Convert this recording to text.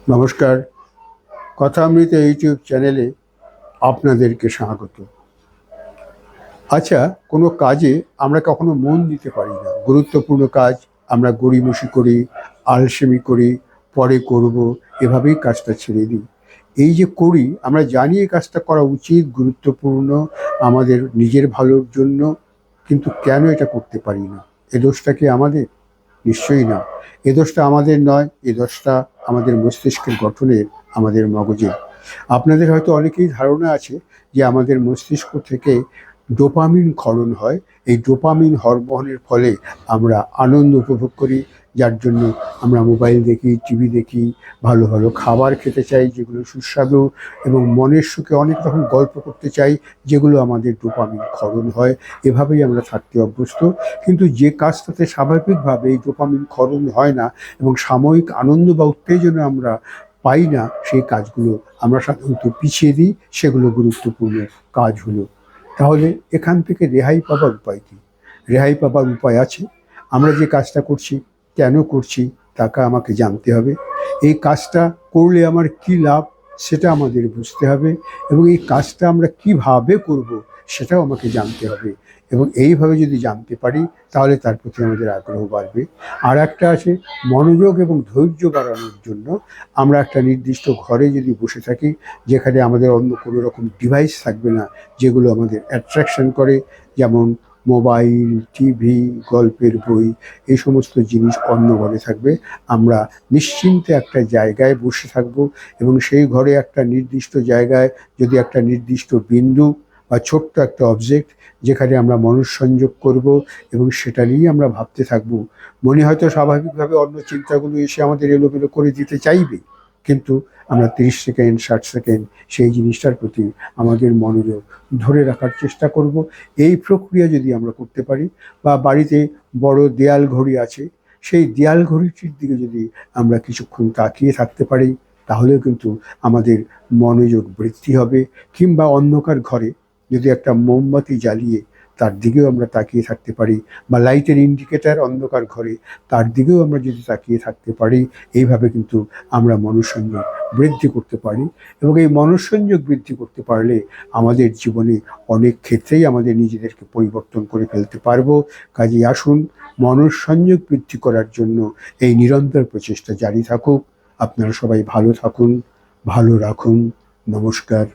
নমস্কার। কথামৃত ইউটিউব চ্যানেলে আপনাদেরকে স্বাগত। আচ্ছা, কোনো কাজে আমরা কখনো মন দিতে পারি না। গুরুত্বপূর্ণ কাজ আমরা গড়িমসি করি, আলসেমি করি, পরে করব, এভাবেই কাজটা ছেড়ে দিই। এই যে করি, আমরা জানি এই কাজটা করা উচিত, গুরুত্বপূর্ণ, আমাদের নিজের ভালোর জন্য, কিন্তু কেন এটা করতে পারি না? এ দোষটা কি আমাদের? নিশ্চয়ই না। এ দোষটা আমাদের নয়, এ দোষটা আমাদের মস্তিষ্কের গঠনের, আমাদের মগজের। আপনাদের হয়তো অনেকেই ধারণা আছে যে আমাদের মস্তিষ্ক থেকে ডোপামিন ক্ষরণ হয়। এই ডোপামিন হরমোনের ফলে আমরা আনন্দ উপভোগ করি, যার জন্য আমরা মোবাইল দেখি, টিভি দেখি, ভালো ভালো খাবার খেতে চাই যেগুলো সুস্বাদু, এবং মনের সুখে অনেক রকম গল্প করতে চাই যেগুলো আমাদের ডোপামিন ক্ষরণ হয়। এভাবেই আমরা থাকতে অভ্যস্ত। কিন্তু যে কাজটাতে স্বাভাবিকভাবে এই ডোপামিন ক্ষরণ হয় না এবং সাময়িক আনন্দ বা উত্তেজনা আমরা পাই না, সেই কাজগুলো আমরা সাধারণত পিছিয়ে দিই। সেগুলো গুরুত্বপূর্ণ কাজ হলো। তাহলে এখান থেকে রেহাই পাবার উপায় কী? রেহাই পাবার উপায় আছে। আমরা যে কাজটা করছি, কেন করছি, তাকে আমাকে জানতে হবে। এই কাজটা করলে আমার কী লাভ, সেটা আমাদের বুঝতে হবে, এবং এই কাজটা আমরা কিভাবে করব সেটাও আমাকে জানতে হবে। এবং এইভাবে যদি জানতে পারি, তাহলে তার প্রতি আমাদের আগ্রহ বাড়বে। আর একটা আছে, মনোযোগ এবং ধৈর্য বাড়ানোর জন্য আমরা একটা নির্দিষ্ট ঘরে যদি বসে থাকি, যেখানে আমাদের অন্য কোনো রকম ডিভাইস থাকবে না যেগুলো আমাদের অ্যাট্রাকশন করে, যেমন মোবাইল, টিভি, গল্পের বই, এই সমস্ত জিনিস অন্য ঘরে থাকবে। আমরা নিশ্চিন্তে একটা জায়গায় বসে থাকব, এবং সেই ঘরে একটা নির্দিষ্ট জায়গায় যদি একটা নির্দিষ্ট বিন্দু বা ছোট্ট একটা অবজেক্ট, যেখানে আমরা মনঃসংযোগ করব এবং সেটা নিয়েই আমরা ভাবতে থাকব। মনে হয়তো স্বাভাবিকভাবে অন্য চিন্তাগুলো এসে আমাদের এলোমেলো করে দিতে চাইবে, কিন্তু আমরা 30 সেকেন্ড 60 সেকেন্ড সেই জিনিসটার প্রতি আমাদের মনোযোগ ধরে রাখার চেষ্টা করব। এই প্রক্রিয়া যদি আমরা করতে পারি, বা বাড়িতে বড় দেয়াল ঘড়ি আছে, সেই দেয়াল ঘড়িটির দিকে যদি আমরা কিছুক্ষণ তাকিয়ে থাকতে পারি, তাহলেও কিন্তু আমাদের মনোযোগ বৃদ্ধি হবে। কিংবা অন্ধকার ঘরে যদি একটা মোমবাতি জ্বালিয়ে তার দিকেও আমরা তাকিয়ে থাকতে পারি, বা লাইটের ইন্ডিকেটার অন্ধকার ঘরে, তার দিকেও আমরা যদি তাকিয়ে থাকতে পারি, এইভাবে কিন্তু আমরা মনঃসংযোগ বৃদ্ধি করতে পারি। এবং এই মনঃসংযোগ বৃদ্ধি করতে পারলে আমাদের জীবনে অনেক ক্ষেত্রেই আমাদের নিজেদেরকে পরিবর্তন করে ফেলতে পারবো। কাজেই আসুন, মনঃসংযোগ বৃদ্ধি করার জন্য এই নিরন্তর প্রচেষ্টা জারি থাকুক। আপনারা সবাই ভালো থাকুন, ভালো রাখুন। নমস্কার।